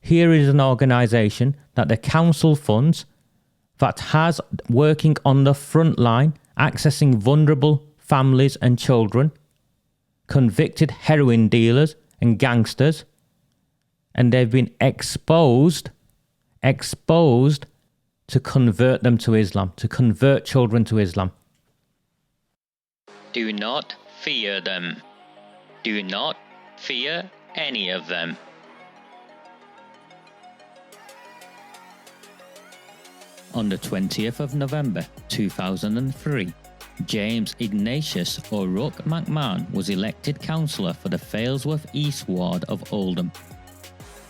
Here is an organisation that the council funds, that has working on the front line, accessing vulnerable families and children, convicted heroin dealers and gangsters, and they've been exposed to convert them to Islam, to convert children to Islam. Do not fear them. Do not fear any of them. On the 20th of November 2003, James Ignatius O'Rourke McMahon was elected councillor for the Failsworth East Ward of Oldham.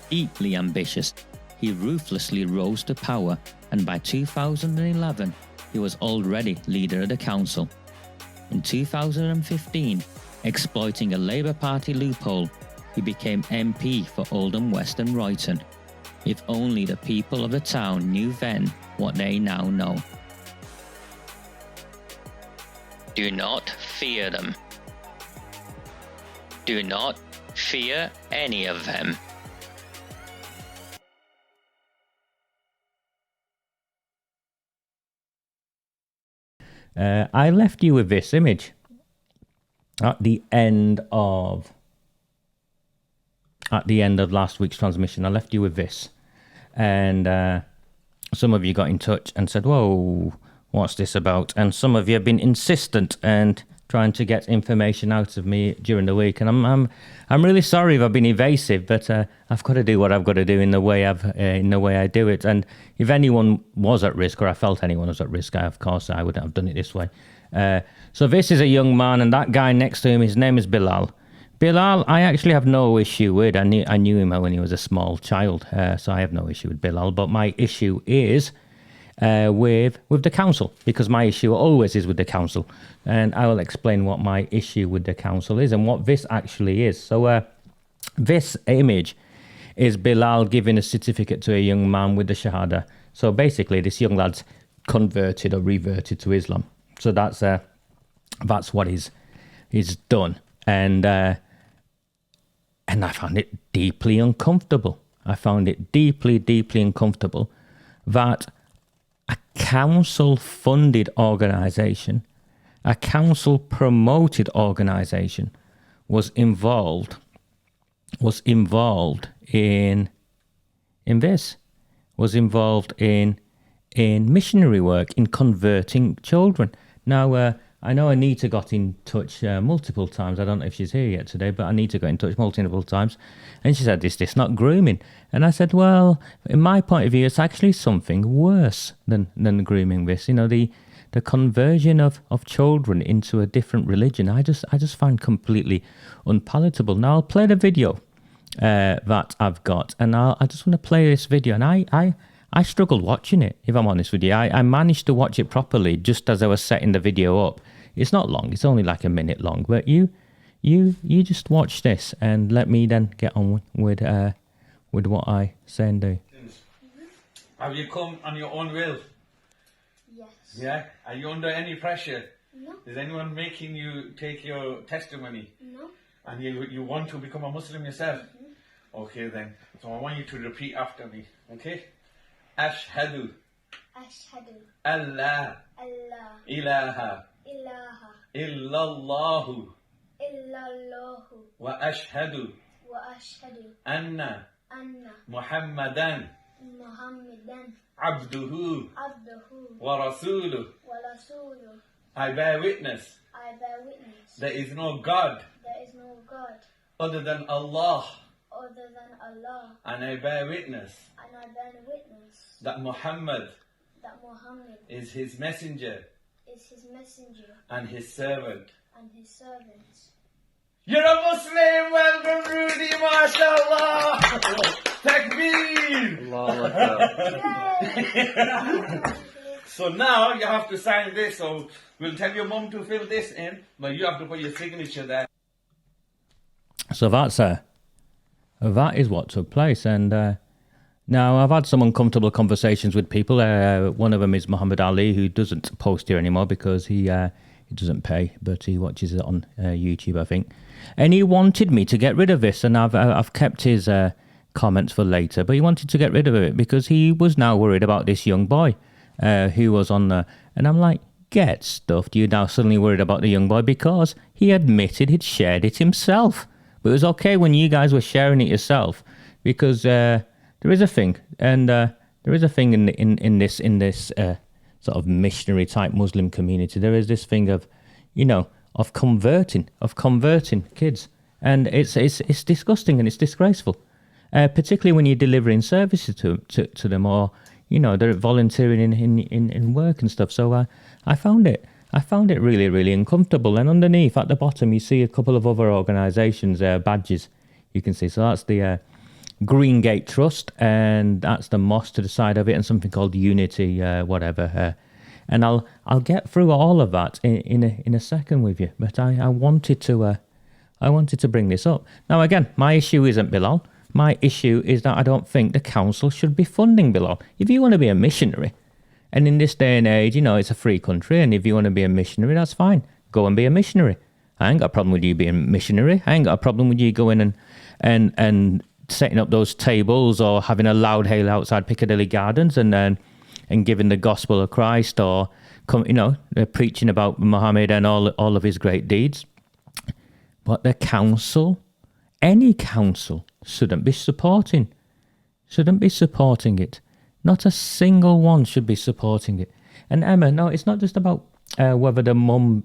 Deeply ambitious, he ruthlessly rose to power, and by 2011, he was already leader of the council. In 2015, exploiting a Labour Party loophole, he became MP for Oldham West and Royton. If only the people of the town knew then what they now know. Do not fear them. Do not fear any of them. I left you with this image at the end of last week's transmission. I left you with this, and some of you got in touch and said, "Whoa, what's this about?" And some of you have been insistent and trying to get information out of me during the week, and I'm really sorry if I've been evasive, but I've got to do what I've got to do in the way I do it. And if anyone was at risk, or I felt anyone was at risk, of course I wouldn't have done it this way. So this is a young man, and that guy next to him, his name is Bilal. Bilal, I actually have no issue with. I knew him when he was a small child, so I have no issue with Bilal. But my issue is with the council, because my issue always is with the council, and I will explain what my issue with the council is and what this actually is. So this image is Bilal giving a certificate to a young man with the Shahada. So basically, this young lad's converted or reverted to Islam. So that's what he's done, and I found it deeply uncomfortable. I found it deeply uncomfortable that a council-funded organisation, a council-promoted organisation, was involved in this, was involved in missionary work, in converting children. Now, I know Anita got in touch multiple times. I don't know if she's here yet today, but Anita got in touch multiple times. And she said, is this not grooming? And I said, well, in my point of view, it's actually something worse than grooming this. You know, the conversion of children into a different religion, I just find completely unpalatable. Now, I'll play the video that I've got. And I just want to play this video. And I struggled watching it, if I'm honest with you. I managed to watch it properly just as I was setting the video up. It's not long, it's only like a minute long, but you just watch this and let me then get on with what I say and do. Have you come on your own will? Yes. Yeah? Are you under any pressure? No. Is anyone making you take your testimony? No. And you want to become a Muslim yourself? Okay then. So I want you to repeat after me. Okay? Ashhadu Ashhadu Allah Allah ilaha ilaha illallahu illallahu wa ashhadu wa ashhadu anna anna Muhammadan Muhammadan abduhu abduhu wa rasuluh. wa rasuluh. I bear witness I bear witness there is no God there is no God other than Allah, other than Allah, and I bear witness and I bear witness that Muhammad that Muhammad is his messenger is his messenger and his servant. and his servant. You're a Muslim! Welcome, Rudy, mashallah! Takbir! So now you have to sign this, so we'll tell your mum to fill this in, but you have to put your signature there. So that is what took place, and now I've had some uncomfortable conversations with people. One of them is Muhammad Ali, who doesn't post here anymore because he doesn't pay, but he watches it on YouTube, I think. And he wanted me to get rid of this, and I've kept his comments for later, but he wanted to get rid of it because he was now worried about this young boy who was on there. And I'm like, get stuffed. You're now suddenly worried about the young boy because he admitted he'd shared it himself. But it was okay when you guys were sharing it yourself, because there is a thing, and there is a thing in this sort of missionary type Muslim community. There is this thing of, of converting kids, and it's disgusting and it's disgraceful, particularly when you're delivering services to them, or they're volunteering in work and stuff. So I found it really, really uncomfortable. And underneath at the bottom you see a couple of other organisations badges you can see. So that's the Green Gate Trust, and that's the mosque to the side of it, and something called Unity whatever. And I'll get through all of that in a second with you. But I wanted to bring this up. Now again, my issue isn't Bilal. My issue is that I don't think the council should be funding Bilal. If you want to be a missionary, and in this day and age, it's a free country, and if you want to be a missionary, that's fine. Go and be a missionary. I ain't got a problem with you being a missionary. I ain't got a problem with you going and setting up those tables, or having a loud hail outside Piccadilly Gardens and giving the gospel of Christ, or preaching about Muhammad and all of his great deeds. But the council, any council, shouldn't be supporting it. Not a single one should be supporting it. And Emma, no, it's not just about whether the mum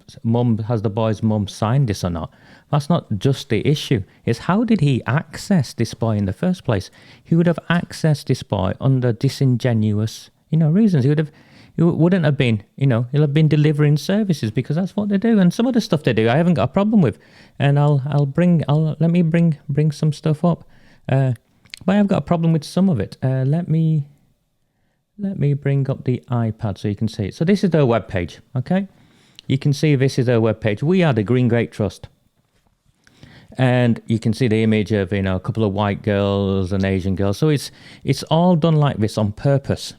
has the boy's mum signed this or not. That's not just the issue. It's how did he access this boy in the first place? He would have accessed this boy under disingenuous, reasons. He wouldn't have been, he'll have been delivering services, because that's what they do. And some of the stuff they do, I haven't got a problem with. And let me bring some stuff up. But I've got a problem with some of it. Let me bring up the iPad so you can see it. So this is their webpage, okay? You can see this is their webpage. We are the Green Gate Trust. And you can see the image of, a couple of white girls and Asian girls. So it's all done like this on purpose.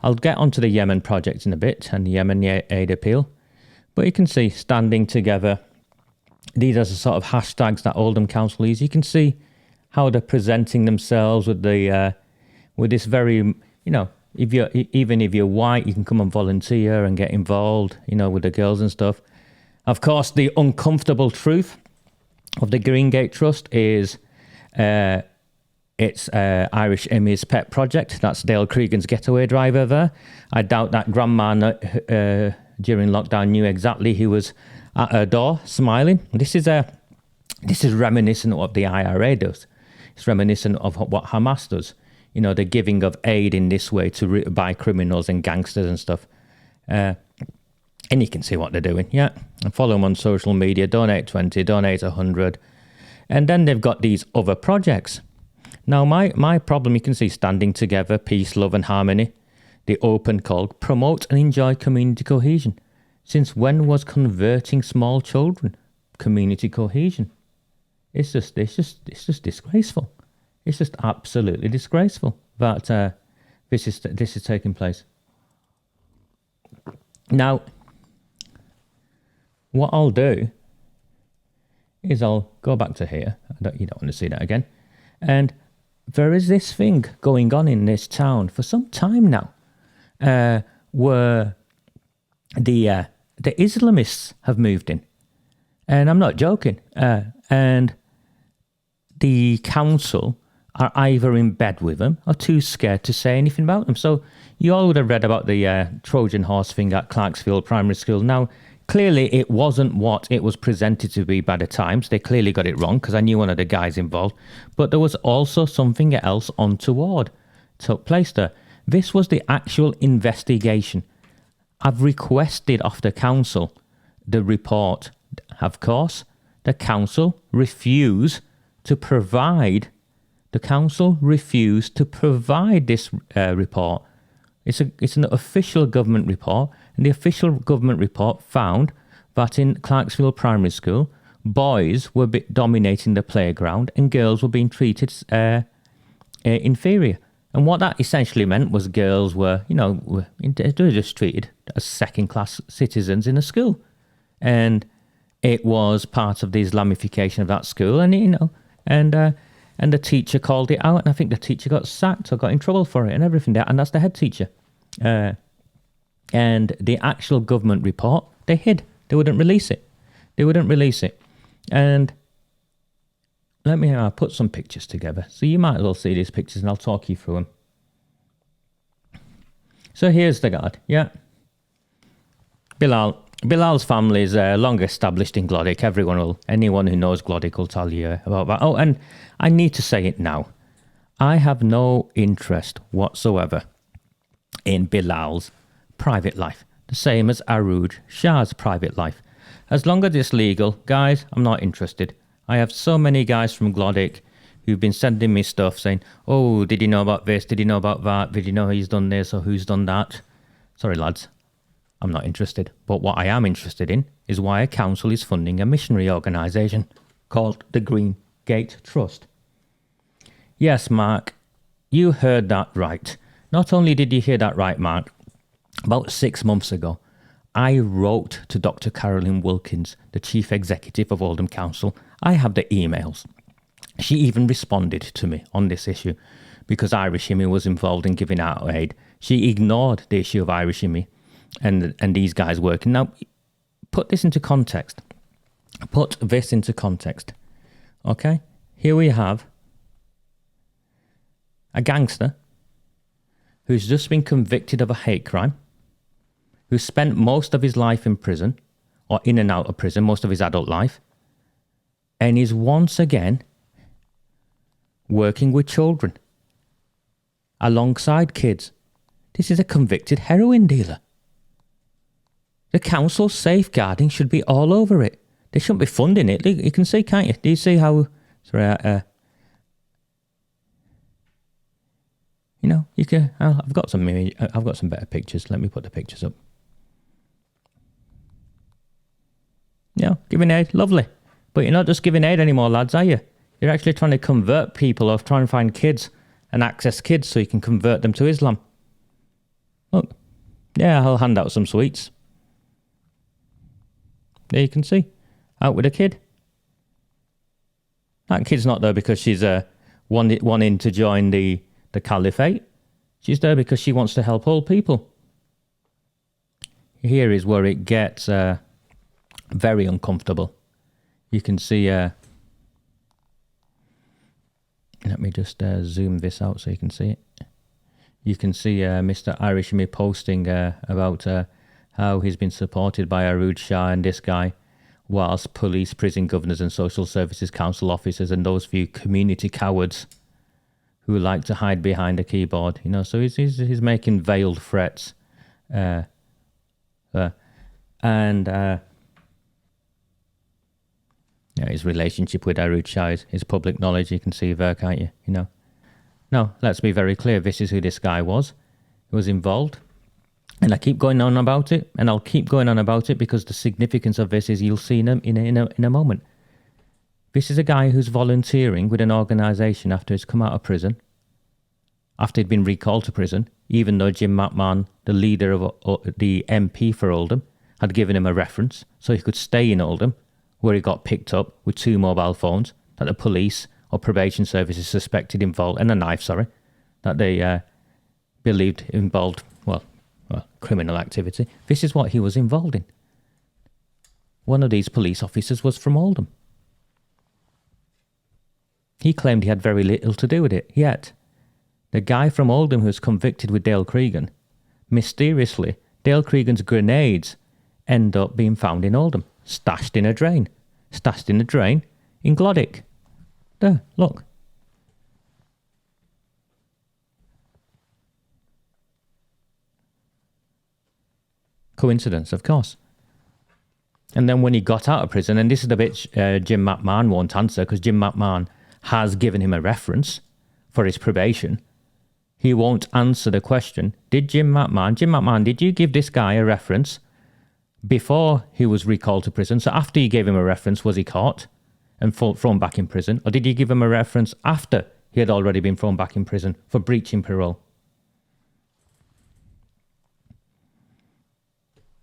I'll get onto the Yemen project in a bit, and the Yemen aid appeal. But you can see standing together. These are the sort of hashtags that Oldham Council use. You can see how they're presenting themselves with this very, if you're white, you can come and volunteer and get involved, with the girls and stuff. Of course, the uncomfortable truth of the Green Gate Trust is it's Irish Emmy's pet project. That's Dale Cregan's getaway driver there. I doubt that grandma during lockdown knew exactly who was at her door smiling. This is reminiscent of what the IRA does. It's reminiscent of what Hamas does. The giving of aid in this way by criminals and gangsters and stuff. And you can see what they're doing, yeah. And follow them on social media, donate 20, donate 100. And then they've got these other projects. Now, my problem, you can see standing together, peace, love and harmony. The open call, promote and enjoy community cohesion. Since when was converting small children community cohesion? It's just disgraceful. It's just absolutely disgraceful that this is taking place. Now, what I'll do is I'll go back to here. You don't want to see that again. And there is this thing going on in this town for some time now, where the Islamists have moved in, and I'm not joking. And the council are either in bed with them or too scared to say anything about them. So you all would have read about the Trojan horse thing at Clarksfield Primary School. Now, clearly it wasn't what it was presented to be by the Times. They clearly got it wrong, because I knew one of the guys involved. But there was also something else untoward took place there. This was the actual investigation. I've requested of the council the report. Of course, the council refused to provide. The council refused to provide this report. It's an official government report, and the official government report found that in Clarksfield Primary School, boys were dominating the playground and girls were being treated inferior. And what that essentially meant was girls were, they were just treated as second-class citizens in a school. And it was part of the Islamification of that school, and And the teacher called it out, and I think the teacher got sacked or got in trouble for it and everything. And that's the head teacher. And the actual government report, they hid. They wouldn't release it. And I'll put some pictures together. So you might as well see these pictures, and I'll talk you through them. So here's the guard, yeah. Bilal's family is long established in Glodick. Anyone who knows Glodick will tell you about that. Oh, and I need to say it now. I have no interest whatsoever in Bilal's private life. The same as Arooj Shah's private life. As long as it's legal, guys, I'm not interested. I have so many guys from Glodick who've been sending me stuff saying, oh, did you know about this? Did you know about that? Did you know he's done this or who's done that? Sorry, lads. I'm not interested. But what I am interested in is why a council is funding a missionary organisation called the Green Gate Trust. Yes, Mark, you heard that right. Not only did you hear that right, Mark, about 6 months ago, I wrote to Dr. Carolyn Wilkins, the Chief Executive of Oldham Council. I have the emails. She even responded to me on this issue because Irish Himi was involved in giving out aid. She ignored the issue of Irish Himi and these guys working. Now, put this into context. Okay? Here we have a gangster who's just been convicted of a hate crime, who spent most of his life in prison, or in and out of prison, most of his adult life, and is once again working with children, alongside kids. This is a convicted heroin dealer. The council's safeguarding should be all over it. They shouldn't be funding it. You can see, can't you? Do you see how... Sorry, you know, you can... I've got some better pictures. Let me put the pictures up. Yeah, giving aid, lovely. But you're not just giving aid anymore, lads, are you? You're actually trying to convert people or trying to find kids and access kids so you can convert them to Islam. Look, yeah, I'll hand out some sweets. There you can see, out with a kid. That kid's not there because she's wanting to join the caliphate. She's there because she wants to help all people. Here is where it gets very uncomfortable. You can see... let me just zoom this out so you can see it. You can see Mr. Irishmi posting about how he's been supported by Arooj Shah and this guy, whilst police, prison governors and social services council officers and those few community cowards who like to hide behind a keyboard. You know, so he's making veiled threats. And his relationship with Arooj Shah is public knowledge. You can see there, can't you? You know. No, let's be very clear. This is who this guy was. He was involved. And I keep going on about it, and I'll keep going on about it because the significance of this is you'll see in a moment. This is a guy who's volunteering with an organisation after he's come out of prison, after he'd been recalled to prison, even though Jim McMahon, the leader of the MP for Oldham, had given him a reference so he could stay in Oldham, where he got picked up with 2 mobile phones that the police or probation services suspected involved, and a knife, that they believed involved, well, criminal activity. This is what he was involved in. One of these police officers was from Oldham. He claimed he had very little to do with it, yet the guy from Oldham who was convicted with Dale Cregan, mysteriously, Dale Cregan's grenades end up being found in Oldham, stashed in a drain in Glodick. There, look. Coincidence, of course. And then when he got out of prison, and this is the bit Jim McMahon won't answer, because Jim McMahon has given him a reference for his probation. He won't answer the question. Jim McMahon, did you give this guy a reference before he was recalled to prison? So after you gave him a reference, was he caught and thrown back in prison? Or did you give him a reference after he had already been thrown back in prison for breaching parole?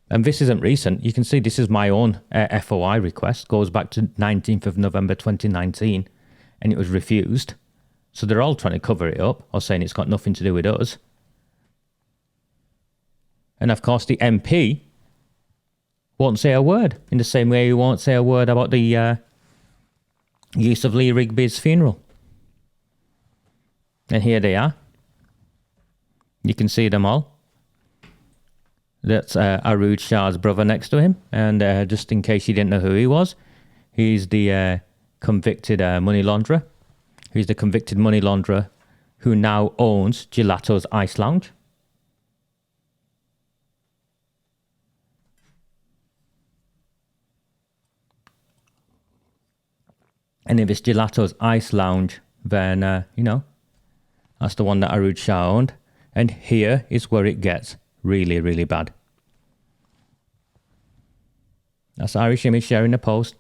And this isn't recent. You can see this is my own FOI request. Goes back to 19th of November 2019. And it was refused. So they're all trying to cover it up or saying it's got nothing to do with us. And of course, the MP won't say a word, in the same way he won't say a word about the use of Lee Rigby's funeral. And here they are. You can see them all. That's Arooj Shah's brother next to him. And just in case you didn't know who he was, he's the convicted money launderer. He's the convicted money launderer who now owns Gelato's Ice Lounge. And if it's Gelato's Ice Lounge, then, you know, that's the one that Arooj Shah owned. And here is where it gets really, really bad. That's Irish Image sharing a post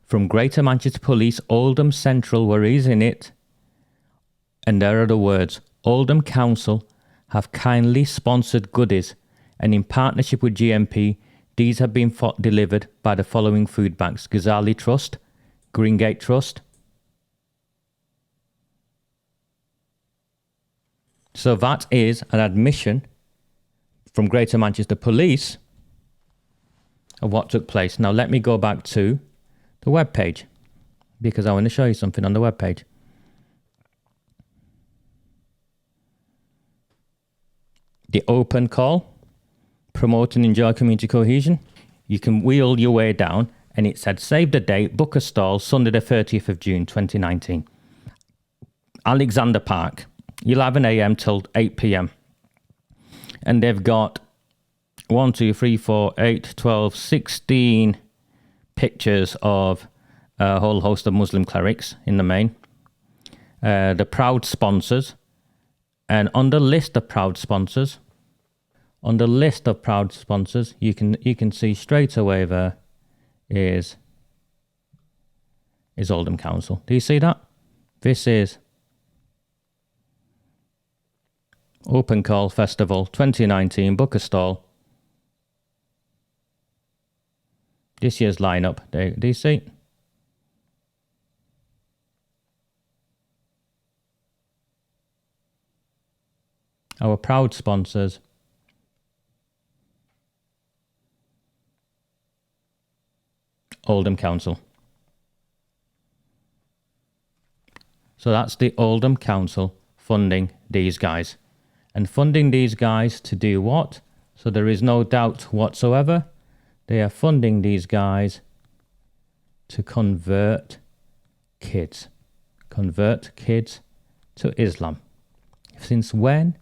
from Greater Manchester Police, Oldham Central, where he's in it. And there are the words, Oldham Council have kindly sponsored goodies, and in partnership with GMP, these have been delivered by the following food banks: Ghazali Trust, Greengate Trust. So that is an admission from Greater Manchester Police of what took place. Now let me go back to the webpage, because I want to show you something on the webpage. The open call, promote and enjoy community cohesion. You can wheel your way down, and it said, save the date, book a stall, Sunday the 30th of June 2019. Alexander Park, 11 a.m. till 8 p.m. And they've got 1, 2, 3, 4, 8, 12, 16 pictures of a whole host of Muslim clerics in the main. The proud sponsors. And on the list of proud sponsors, you can see straight away there is Oldham Council. Do you see that? This is Open Call Festival 2019, book a stall. This year's lineup. Do you see? Our proud sponsors. Oldham Council. So that's the Oldham Council funding these guys. And funding these guys to do what? So there is no doubt whatsoever. They are funding these guys to convert kids. Convert kids to Islam. Since when?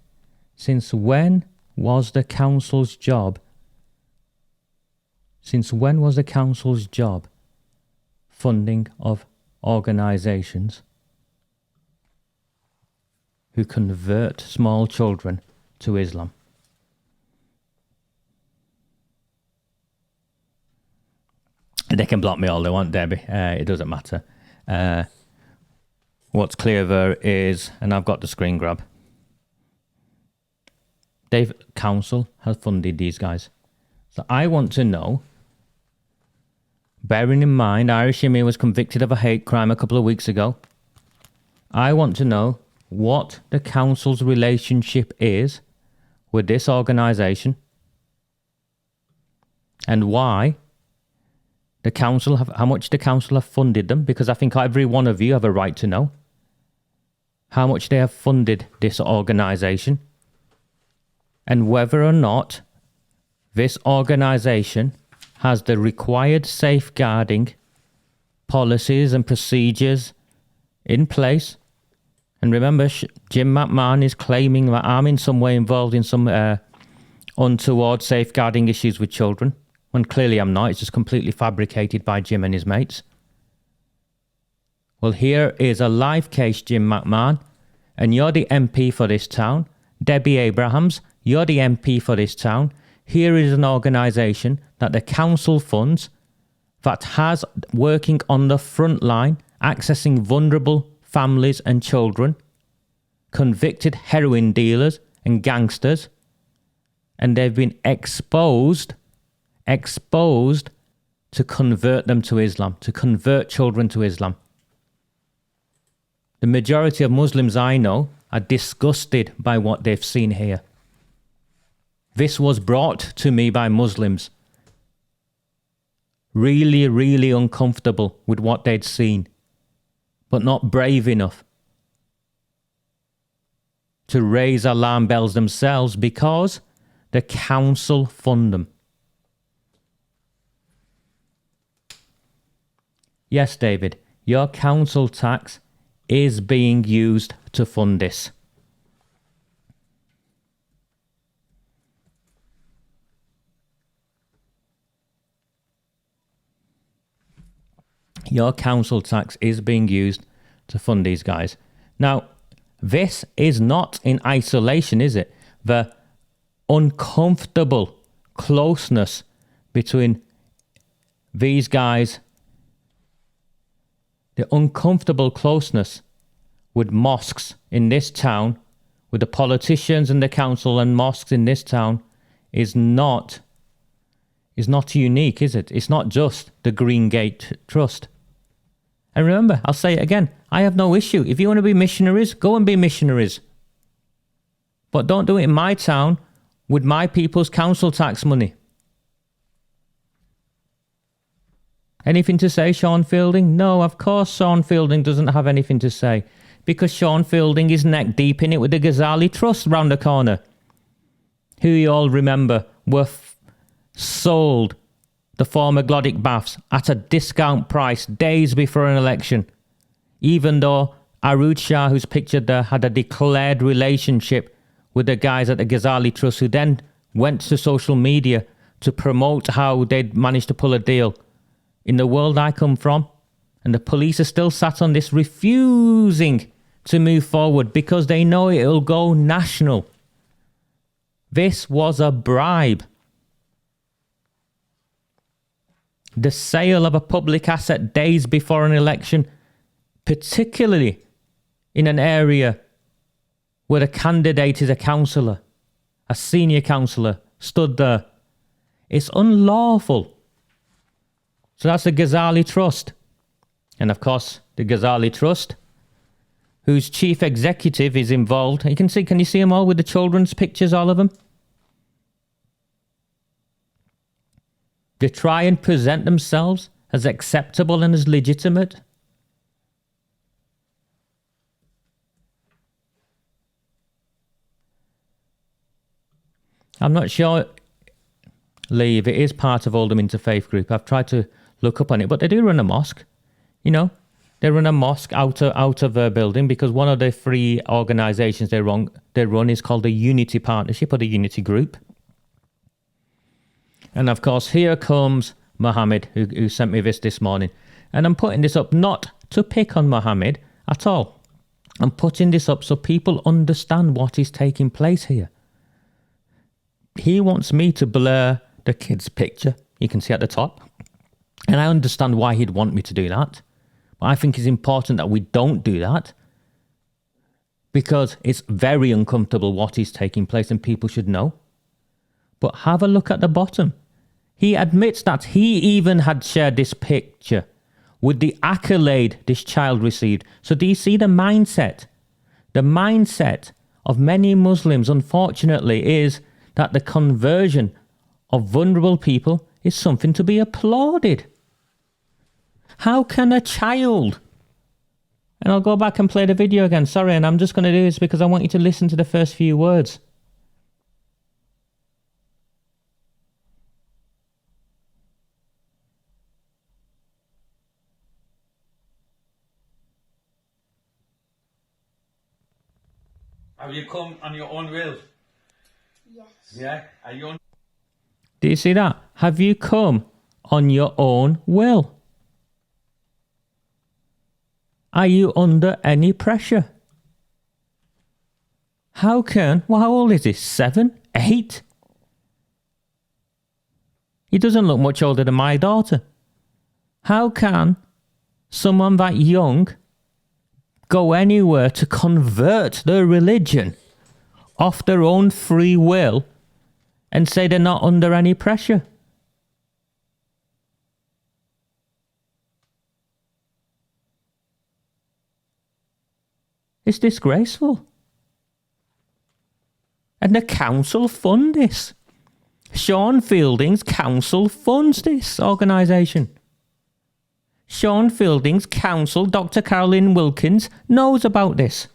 Since when was the council's job? Since when was the council's job funding of organisations who convert small children to Islam? They can block me all they want, Debbie. It doesn't matter. What's clear there is, and I've got the screen grab, David Council has funded these guys. So I want to know, bearing in mind Irish Emir was convicted of a hate crime a couple of weeks ago, I want to know what the council's relationship is with this organisation and why the council how much the council have funded them, because I think every one of you have a right to know how much they have funded this organisation and whether or not this organisation has the required safeguarding policies and procedures in place. And remember, Jim McMahon is claiming that I'm in some way involved in some untoward safeguarding issues with children, when clearly I'm not. It's just completely fabricated by Jim and his mates. Well, here is a live case, Jim McMahon, and you're the MP for this town. Debbie Abrahams, you're the MP for this town. Here is an organisation that the council funds that has working on the front line, accessing vulnerable families and children, convicted heroin dealers and gangsters, and they've been exposed to convert them to Islam, to convert children to Islam. The majority of Muslims I know are disgusted by what they've seen here. This was brought to me by Muslims. Really, really uncomfortable with what they'd seen, but not brave enough to raise alarm bells themselves because the council fund them. Yes, David, your council tax is being used to fund this. Your council tax is being used to fund these guys. Now, this is not in isolation, is it? The uncomfortable closeness between these guys, the uncomfortable closeness with mosques in this town, with the politicians and the council and mosques in this town, is not unique, is it? It's not just the Green Gate Trust. And remember, I'll say it again, I have no issue. If you want to be missionaries, go and be missionaries. But don't do it in my town with my people's council tax money. Anything to say, Sean Fielding? No, of course Sean Fielding doesn't have anything to say. Because Sean Fielding is neck deep in it with the Ghazali Trust round the corner. Who you all remember were sold the former Glodic baths at a discount price days before an election. Even though Arud Shah, who's pictured there, had a declared relationship with the guys at the Ghazali Trust, who then went to social media to promote how they'd managed to pull a deal. In the world I come from, and the police are still sat on this, refusing to move forward because they know it'll go national. This was a bribe. The sale of a public asset days before an election, particularly in an area where the candidate is a councillor, a senior councillor, stood there. It's unlawful. So that's the Ghazali Trust. And of course, the Ghazali Trust, whose chief executive is involved. You can you see them all with the children's pictures, all of them? They try and present themselves as acceptable and as legitimate. I'm not sure, Lee, if it is part of Oldham Interfaith Group. I've tried to look up on it, but they do run a mosque. You know, they run a mosque out of their building because one of the three organisations they run is called the Unity Partnership or the Unity Group. And of course, here comes Mohammed, who sent me this morning. And I'm putting this up not to pick on Mohammed at all. I'm putting this up so people understand what is taking place here. He wants me to blur the kid's picture. You can see at the top. And I understand why he'd want me to do that. But I think it's important that we don't do that. Because it's very uncomfortable what is taking place and people should know. But have a look at the bottom. He admits that he even had shared this picture with the accolade this child received. So do you see the mindset? The mindset of many Muslims, unfortunately, is that the conversion of vulnerable people is something to be applauded. How can a child... And I'll go back and play the video again. Sorry, and I'm just going to do this because I want you to listen to the first few words. Have you come on your own will? Yes. Yeah? Are you on? Do you see that? Have you come on your own will? Are you under any pressure? How old is he? 7? 8? He doesn't look much older than my daughter. How can someone that young go anywhere to convert their religion off their own free will and say they're not under any pressure? It's disgraceful. And the council fund this. Sean Fielding's council funds this organisation. Sean Fielding's council, Dr. Carolyn Wilkins, knows about this.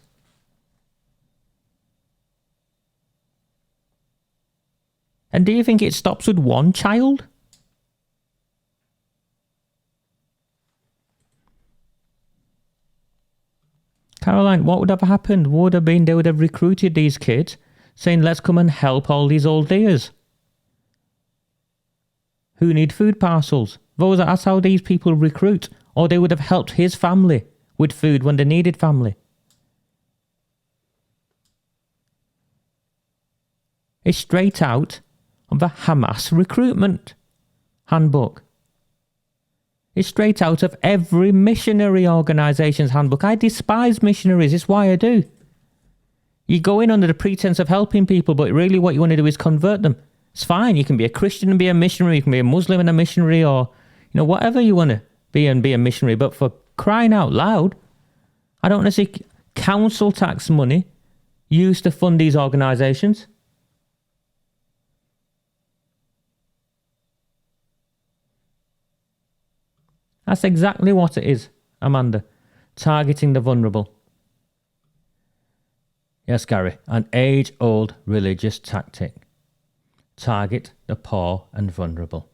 And do you think it stops with one child? Caroline, what would have happened? They would have recruited these kids, saying, let's come and help all these old dears who need food parcels. That's how these people recruit. Or they would have helped his family with food when they needed family. It's straight out of the Hamas recruitment handbook. It's straight out of every missionary organisation's handbook. I despise missionaries. It's why I do. You go in under the pretense of helping people, but really what you want to do is convert them. It's fine. You can be a Christian and be a missionary. You can be a Muslim and a missionary, or whatever you want to be and be a missionary. But for crying out loud, I don't want to see council tax money used to fund these organisations. That's exactly what it is, Amanda. Targeting the vulnerable. Yes, Gary. An age-old religious tactic. Target the poor and vulnerable.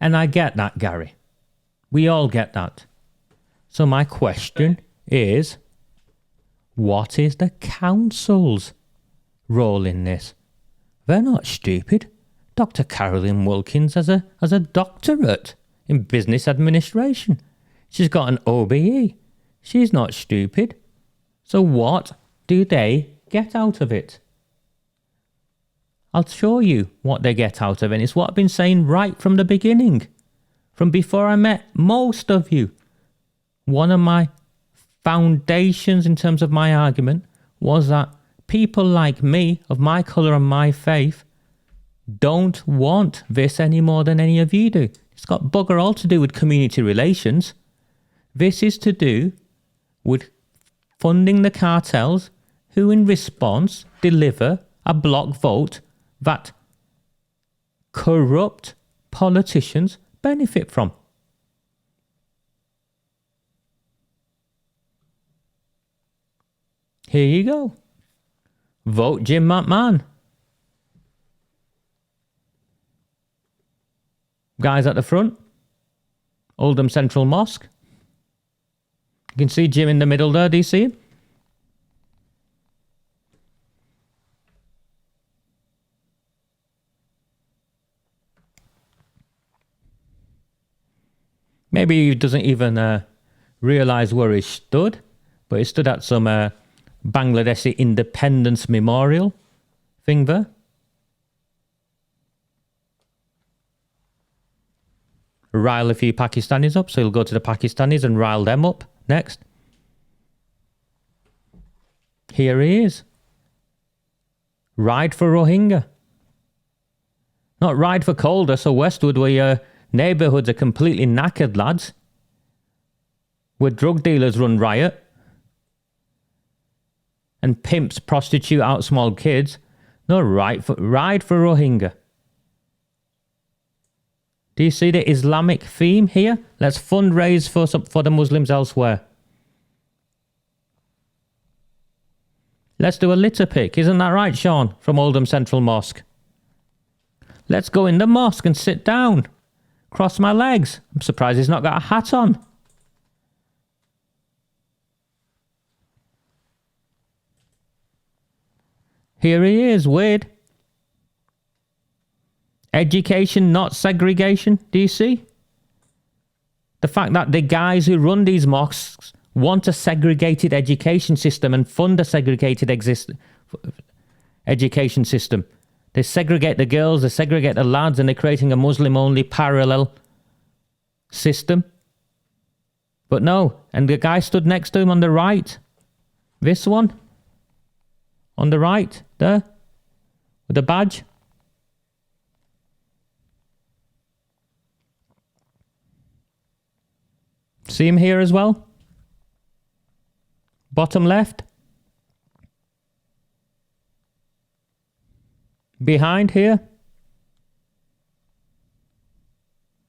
And I get that, Gary. We all get that. So my question is, what is the council's role in this? They're not stupid. Dr. Carolyn Wilkins has a doctorate in business administration. She's got an OBE. She's not stupid. So what do they get out of it? I'll show you what they get out of it. It's what I've been saying right from the beginning. From before I met most of you. One of my foundations in terms of my argument was that people like me, of my colour and my faith, don't want this any more than any of you do. It's got bugger all to do with community relations. This is to do with funding the cartels who in response deliver a block vote that corrupt politicians benefit from. Here you go. Vote Jim McMahon. Guys at the front. Oldham Central Mosque. You can see Jim in the middle there. Do you see him? Maybe he doesn't even realise where he stood, but he stood at some Bangladeshi Independence Memorial thing there. Rile a few Pakistanis up, so he'll go to the Pakistanis and rile them up next. Here he is. Ride for Rohingya. Not ride for Cllr, so Westwood, where your neighbourhoods are completely knackered, lads. Where drug dealers run riot. And pimps prostitute out small kids. No, ride for Rohingya. Do you see the Islamic theme here? Let's fundraise for the Muslims elsewhere. Let's do a litter pick. Isn't that right, Sean, from Oldham Central Mosque? Let's go in the mosque and sit down. Cross my legs. I'm surprised he's not got a hat on. Here he is, weird. Education, not segregation. Do you see? The fact that the guys who run these mosques want a segregated education system and fund a segregated education system. They segregate the girls, they segregate the lads, and they're creating a Muslim-only parallel system. But no, and the guy stood next to him on the right. This one. On the right, there. With the badge. See him here as well? Bottom left. behind here.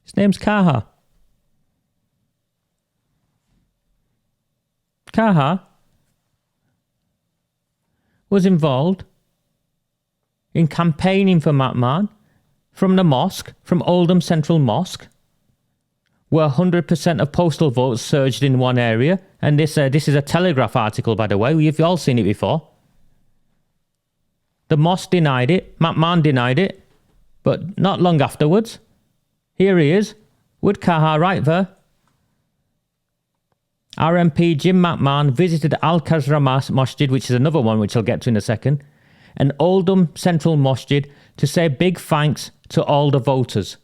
His name's Cllr. Cllr was involved in campaigning for McMahon from the mosque, from Oldham Central Mosque, where 100% of postal votes surged in one area. And this is a Telegraph article, by the way. You've all seen it before. The mosque denied it. McMahon denied it. But not long afterwards, here he is, with Cllr right there. RMP Jim McMahon visited Al-Qasra Masjid, which is another one which I'll get to in a second, and Oldham Central Masjid to say big thanks to all the voters.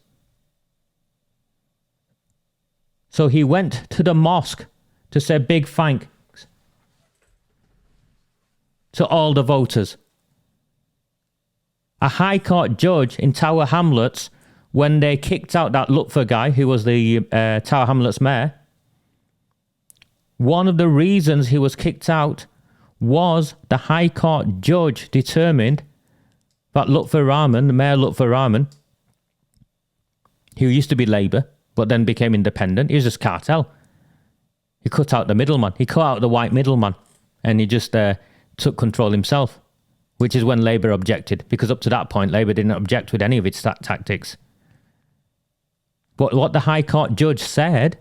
So he went to the mosque to say big thanks to all the voters. A High Court judge in Tower Hamlets, when they kicked out that Lutfer guy who was the Tower Hamlets mayor, one of the reasons he was kicked out was the High Court judge determined that Lutfer Rahman, the Mayor Lutfer Rahman, who used to be Labour but then became independent, he was just cartel. He cut out the middleman. He cut out the white middleman, and he just took control himself, which is when Labour objected, because up to that point Labour didn't object with any of its tactics. But what the High Court judge said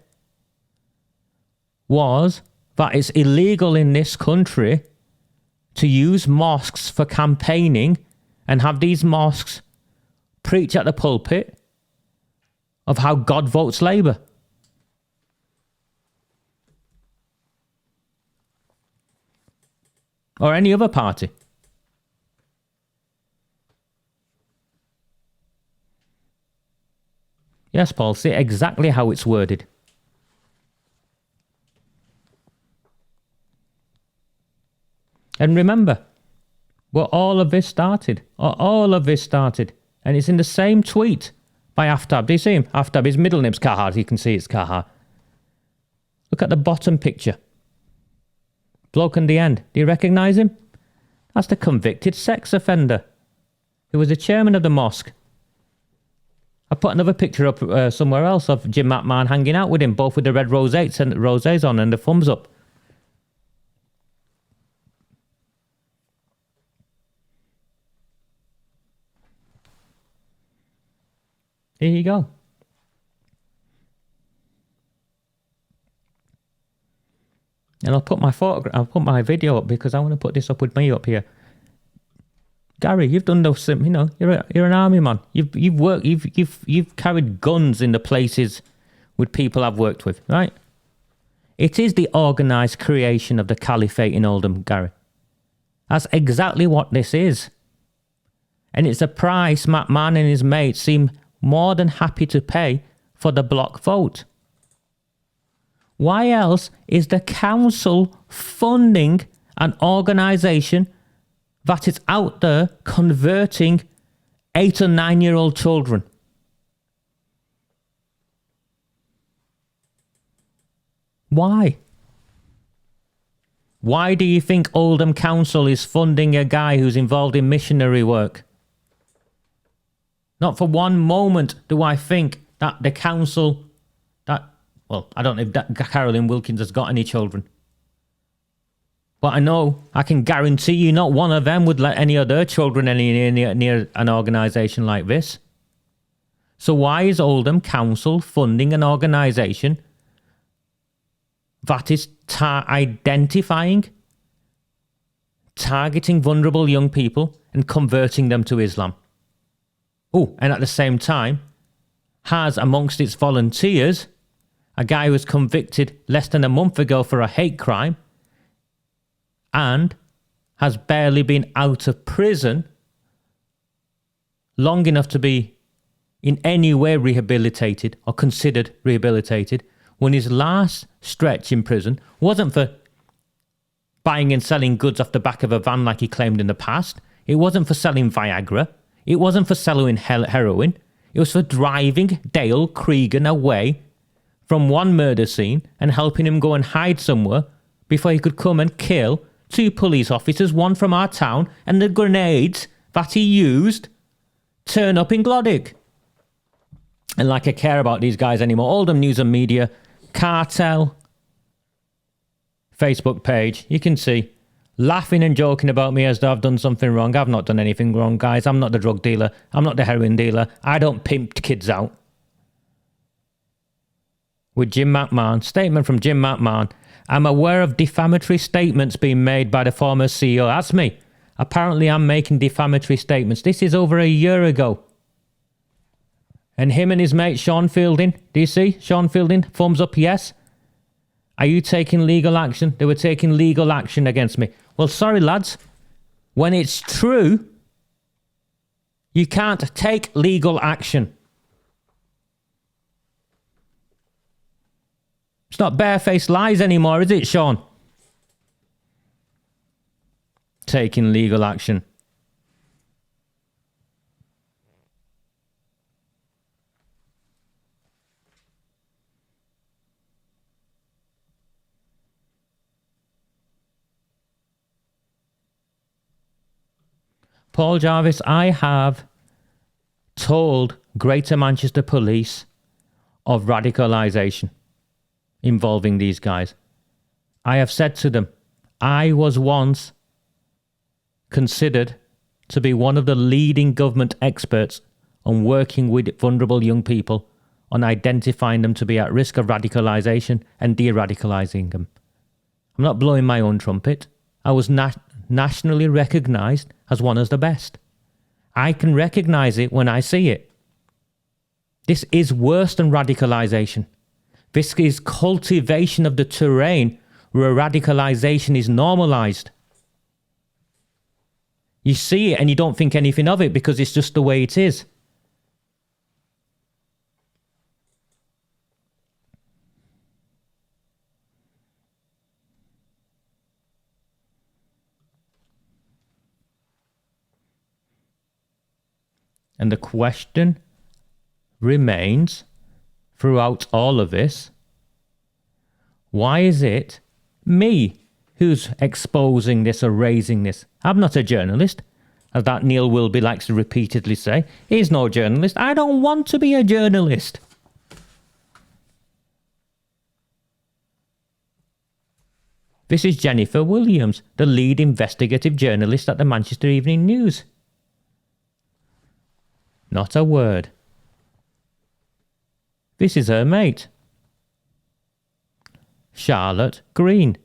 was that it's illegal in this country to use mosques for campaigning and have these mosques preach at the pulpit of how God votes Labour. Or any other party. Yes, Paul, see exactly how it's worded. And remember, where all of this started, and it's in the same tweet by Aftab. Do you see him? Aftab, his middle name's Cllr. You can see it's Cllr. Look at the bottom picture. Bloke on the end. Do you recognise him? That's the convicted sex offender who was the chairman of the mosque. I put another picture up somewhere else of Jim McMahon hanging out with him, both with the red rosés on and the thumbs up. Here you go. And I'll put my video up because I want to put this up with me up here. Gary, you've done those. You're an army man. You've carried guns in the places with people I've worked with, right? It is the organised creation of the caliphate in Oldham, Gary. That's exactly what this is, and it's a price McMahon and his mates seem more than happy to pay for the block vote. Why else is the council funding an organisation that is out there converting 8 or 9-year-old children? Why? Why do you think Oldham Council is funding a guy who's involved in missionary work? Not for one moment do I think that the council, I don't know if that Carolyn Wilkins has got any children. But I can guarantee you not one of them would let any of their children any near an organisation like this. So why is Oldham Council funding an organisation that is identifying, targeting vulnerable young people and converting them to Islam? Oh, and at the same time, has amongst its volunteers a guy who was convicted less than a month ago for a hate crime and has barely been out of prison long enough to be in any way rehabilitated or considered rehabilitated, when his last stretch in prison wasn't for buying and selling goods off the back of a van like he claimed in the past. It wasn't for selling Viagra. It wasn't for selling heroin. It was for driving Dale Cregan away from one murder scene and helping him go and hide somewhere before he could come and kill 2 police officers, one from our town, and the grenades that he used turn up in Glodick. And like I care about these guys anymore. Oldham News and Media, Cartel, Facebook page. You can see. Laughing and joking about me as though I've done something wrong. I've not done anything wrong, guys. I'm not the drug dealer. I'm not the heroin dealer. I don't pimp kids out. With Jim McMahon. Statement from Jim McMahon. I'm aware of defamatory statements being made by the former CEO. That's me. Apparently I'm making defamatory statements. This is over a year ago. And him and his mate Sean Fielding. Do you see? Sean Fielding. Thumbs up, yes. Are you taking legal action? They were taking legal action against me. Well, sorry, lads. When it's true, you can't take legal action. It's not barefaced lies anymore, is it, Sean? Taking legal action. Paul Jarvis, I have told Greater Manchester Police of radicalisation involving these guys. I have said to them, I was once considered to be one of the leading government experts on working with vulnerable young people, on identifying them to be at risk of radicalisation and de-radicalising them. I'm not blowing my own trumpet. I was nationally recognised as one of the best. I can recognise it when I see it. This is worse than radicalisation. This is cultivation of the terrain where radicalisation is normalised. You see it and you don't think anything of it because it's just the way it is. And the question remains throughout all of this, why is it me who's exposing this or raising this? I'm not a journalist, as that Neil Wilby likes to repeatedly say. He's no journalist. I don't want to be a journalist. This is Jennifer Williams, the lead investigative journalist at the Manchester Evening News. Not a word. This is her mate, Charlotte Green,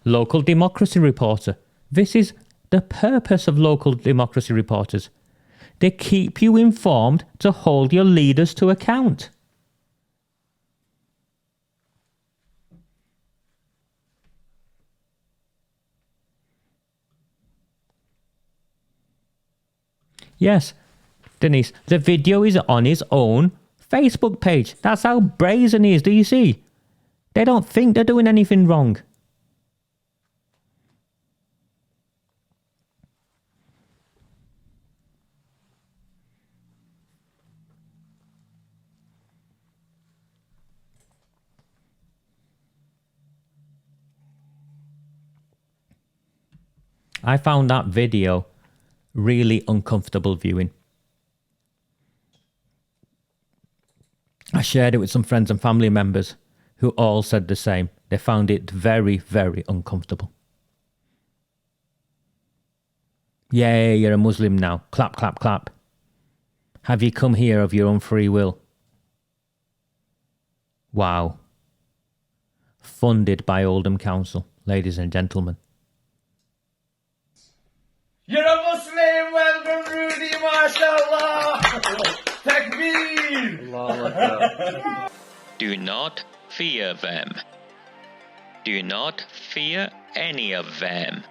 local democracy reporter. This is the purpose of local democracy reporters. They keep you informed to hold your leaders to account. Yes, Denise, the video is on his own Facebook page. That's how brazen he is. Do you see? They don't think they're doing anything wrong. I found that video really uncomfortable viewing. I shared it with some friends and family members who all said the same. They found it very, very uncomfortable. Yay, you're a Muslim now. Clap, clap, clap. Have you come here of your own free will? Wow. Funded by Oldham Council, ladies and gentlemen. You're a Muslim, welcome Rudy, mashallah. Takbir. Do not fear them. Do not fear any of them.